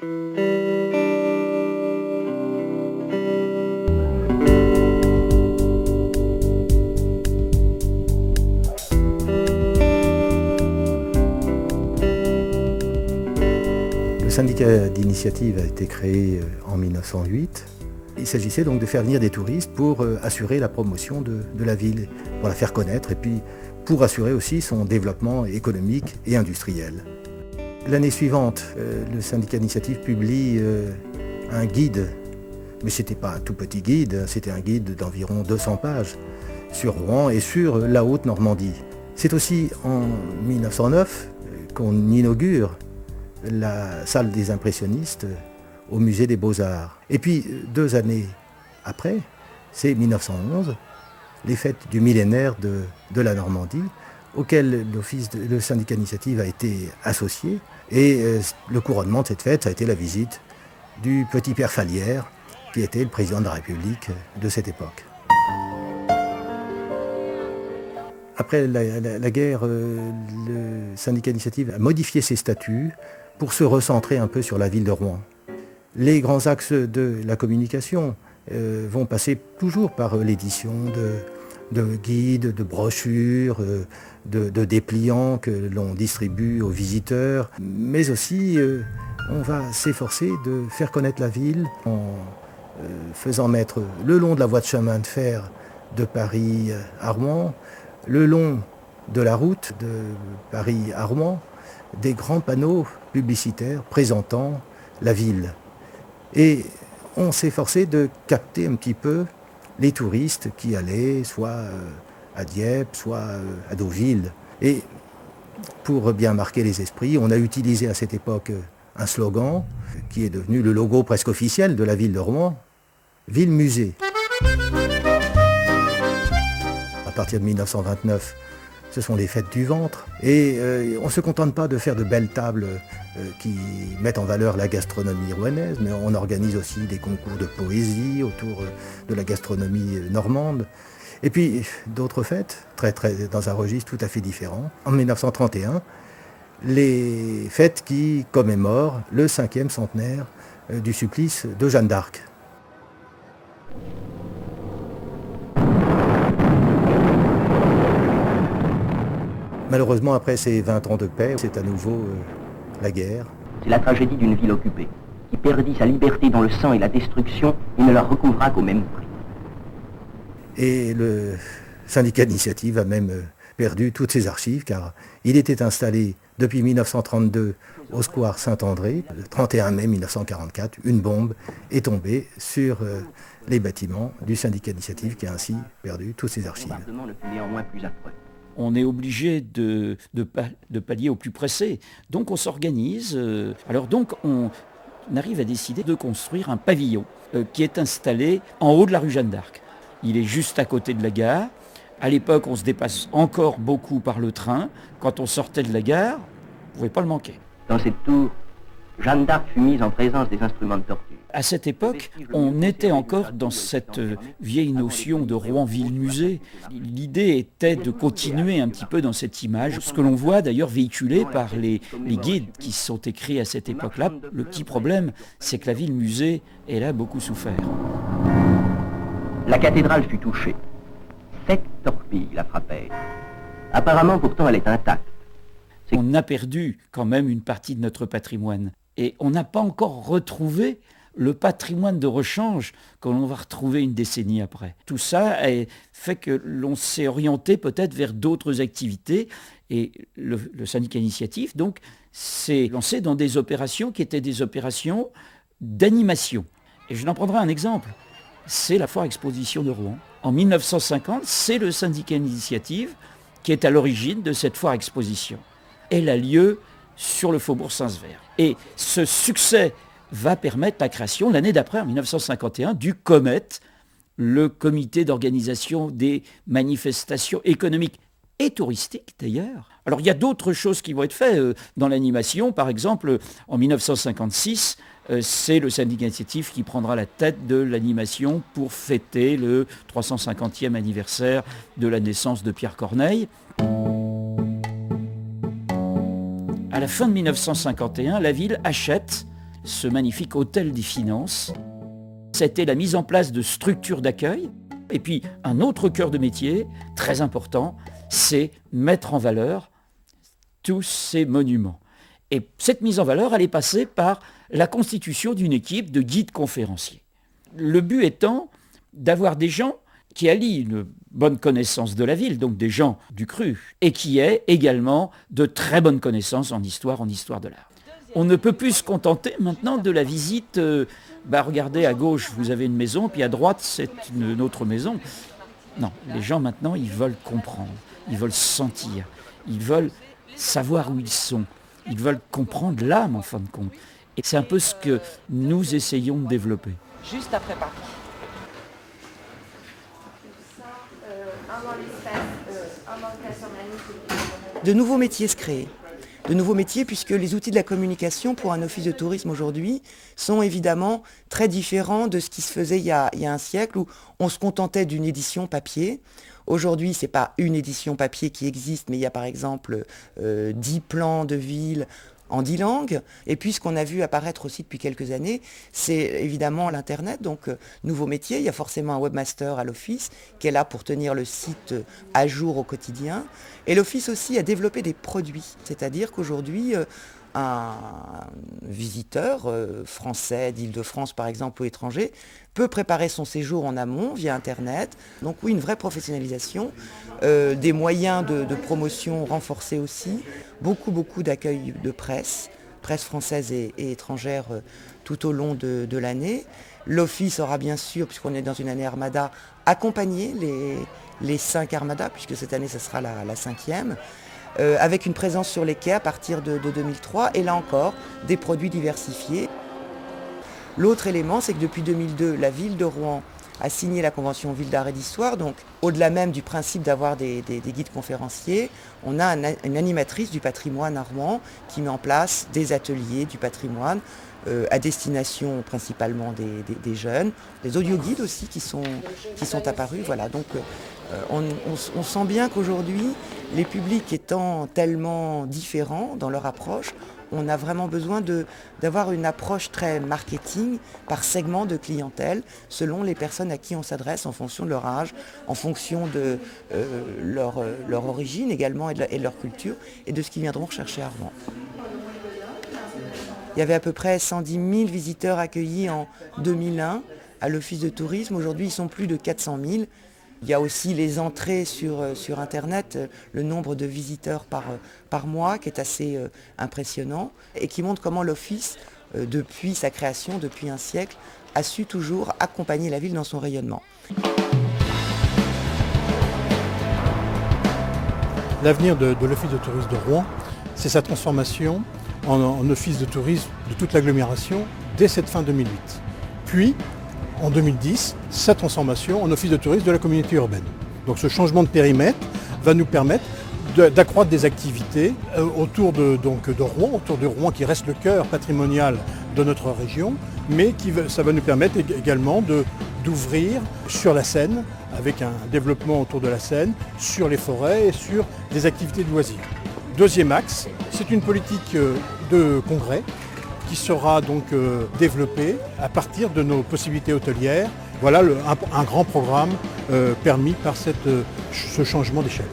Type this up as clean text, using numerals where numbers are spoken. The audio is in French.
Le syndicat d'initiative a été créé en 1908. Il s'agissait donc de faire venir des touristes pour assurer la promotion de la ville, pour la faire connaître et puis pour assurer aussi son développement économique et industriel. L'année suivante, le syndicat d'initiative publie un guide, mais ce n'était pas un tout petit guide, c'était un guide d'environ 200 pages sur Rouen et sur la Haute-Normandie. C'est aussi en 1909 qu'on inaugure la salle des impressionnistes au musée des Beaux-Arts. Et puis 2 années après, c'est 1911, les fêtes du millénaire de la Normandie, auquel le syndicat d'initiative a été associé. Et le couronnement de cette fête, ça a été la visite du petit père Fallières, qui était le président de la République de cette époque. Après la guerre, le syndicat d'initiative a modifié ses statuts pour se recentrer un peu sur la ville de Rouen. Les grands axes de la communication vont passer toujours par l'édition de guides, de brochures, de dépliants que l'on distribue aux visiteurs, mais aussi on va s'efforcer de faire connaître la ville en faisant mettre le long de la voie de chemin de fer de Paris à Rouen, le long de la route de Paris à Rouen, des grands panneaux publicitaires présentant la ville. Et on s'efforçait de capter un petit peu les touristes qui allaient soit à Dieppe, soit à Deauville. Et pour bien marquer les esprits, on a utilisé à cette époque un slogan qui est devenu le logo presque officiel de la ville de Rouen, Ville-Musée. À partir de 1929, ce sont les fêtes du ventre. Et on ne se contente pas de faire de belles tables qui mettent en valeur la gastronomie rouennaise, mais on organise aussi des concours de poésie autour de la gastronomie normande. Et puis d'autres fêtes, dans un registre tout à fait différent. En 1931, les fêtes qui commémorent le 5e centenaire du supplice de Jeanne d'Arc. Malheureusement, après ces 20 ans de paix, c'est à nouveau la guerre. C'est la tragédie d'une ville occupée, qui perdit sa liberté dans le sang et la destruction et ne la recouvra qu'au même prix. Et le syndicat d'initiative a même perdu toutes ses archives, car il était installé depuis 1932 au square Saint-André. Le 31 mai 1944, une bombe est tombée sur les bâtiments du syndicat d'initiative, qui a ainsi perdu toutes ses archives. Le bombardement ne fut néanmoins plus affreux. On est obligé de pallier au plus pressé. Donc on s'organise. Alors donc on arrive à décider de construire un pavillon qui est installé en haut de la rue Jeanne d'Arc. Il est juste à côté de la gare. À l'époque, on se dépasse encore beaucoup par le train. Quand on sortait de la gare, on ne pouvait pas le manquer. Dans cette tour, Jeanne d'Arc fut mise en présence des instruments de torture. À cette époque, on était encore dans cette vieille notion de Rouen-Ville-Musée. L'idée était de continuer un petit peu dans cette image, ce que l'on voit d'ailleurs véhiculé par les guides qui sont écrits à cette époque-là. Le petit problème, c'est que la ville-musée, elle a beaucoup souffert. La cathédrale fut touchée. 7 torpilles la frappèrent. Apparemment, pourtant, elle est intacte. On a perdu quand même une partie de notre patrimoine. Et on n'a pas encore retrouvé le patrimoine de rechange que l'on va retrouver une décennie après. Tout ça fait que l'on s'est orienté peut-être vers d'autres activités et le syndicat initiative donc s'est lancé dans des opérations qui étaient des opérations d'animation. Et je n'en prendrai un exemple, c'est la foire exposition de Rouen. En 1950, c'est le syndicat initiative qui est à l'origine de cette foire exposition. Elle a lieu sur le faubourg Saint-Sever. Et ce succès va permettre la création, l'année d'après, en 1951, du COMET, le comité d'organisation des manifestations économiques et touristiques d'ailleurs. Alors il y a d'autres choses qui vont être faites dans l'animation. Par exemple, en 1956, c'est le syndicat initiative qui prendra la tête de l'animation pour fêter le 350e anniversaire de la naissance de Pierre Corneille. À la fin de 1951, la ville achète ce magnifique hôtel des finances. C'était la mise en place de structures d'accueil. Et puis un autre cœur de métier, très important, c'est mettre en valeur tous ces monuments. Et cette mise en valeur, elle est passée par la constitution d'une équipe de guides conférenciers. Le but étant d'avoir des gens qui allient une bonne connaissance de la ville, donc des gens du cru, et qui aient également de très bonnes connaissances en histoire de l'art. On ne peut plus se contenter maintenant de la visite, regardez à gauche vous avez une maison, puis à droite c'est une autre maison. Non, les gens maintenant ils veulent comprendre, ils veulent sentir, ils veulent savoir où ils sont, ils veulent comprendre l'âme en fin de compte. Et c'est un peu ce que nous essayons de développer. Juste après Paris. De nouveaux métiers se créent. De nouveaux métiers puisque les outils de la communication pour un office de tourisme aujourd'hui sont évidemment très différents de ce qui se faisait il y a un siècle où on se contentait d'une édition papier. Aujourd'hui, ce n'est pas une édition papier qui existe, mais il y a par exemple 10 plans de ville en 10 langues. Et puis ce qu'on a vu apparaître aussi depuis quelques années, c'est évidemment l'Internet. Donc nouveau métier, il y a forcément un webmaster à l'office qui est là pour tenir le site à jour au quotidien. Et l'office aussi a développé des produits. C'est-à-dire qu'aujourd'hui, un visiteur français d'Île-de-France par exemple ou étranger peut préparer son séjour en amont via Internet. Donc oui, une vraie professionnalisation, des moyens de promotion renforcés aussi, beaucoup d'accueil de presse française et étrangère tout au long de l'année. L'office aura bien sûr, puisqu'on est dans une année Armada, accompagné les 5 Armadas, puisque cette année ce sera la 5e. Avec une présence sur les quais à partir de 2003 et là encore des produits diversifiés. L'autre élément, c'est que depuis 2002, la ville de Rouen a signé la convention Ville d'Art et d'Histoire, donc au-delà même du principe d'avoir des guides conférenciers, on a une animatrice du patrimoine à Rouen qui met en place des ateliers du patrimoine à destination principalement des jeunes, des audio-guides aussi qui sont apparus. Voilà. Donc on sent bien qu'aujourd'hui, les publics étant tellement différents dans leur approche, on a vraiment besoin d'avoir une approche très marketing par segment de clientèle, selon les personnes à qui on s'adresse, en fonction de leur âge, en fonction de leur origine également et de leur culture, et de ce qu'ils viendront rechercher à Rouen. Il y avait à peu près 110 000 visiteurs accueillis en 2001 à l'Office de tourisme. Aujourd'hui, ils sont plus de 400 000. Il y a aussi les entrées sur Internet, le nombre de visiteurs par mois qui est assez impressionnant et qui montre comment l'Office, depuis sa création, depuis un siècle, a su toujours accompagner la ville dans son rayonnement. L'avenir de l'Office de tourisme de Rouen, c'est sa transformation en office de tourisme de toute l'agglomération dès cette fin 2008. Puis, en 2010, sa transformation en office de tourisme de la communauté urbaine. Donc ce changement de périmètre va nous permettre d'accroître des activités autour de Rouen qui reste le cœur patrimonial de notre région, mais ça va nous permettre également d'ouvrir sur la Seine, avec un développement autour de la Seine, sur les forêts et sur des activités de loisirs. Deuxième axe, c'est une politique de congrès qui sera donc développée à partir de nos possibilités hôtelières. Voilà un grand programme permis par ce changement d'échelle.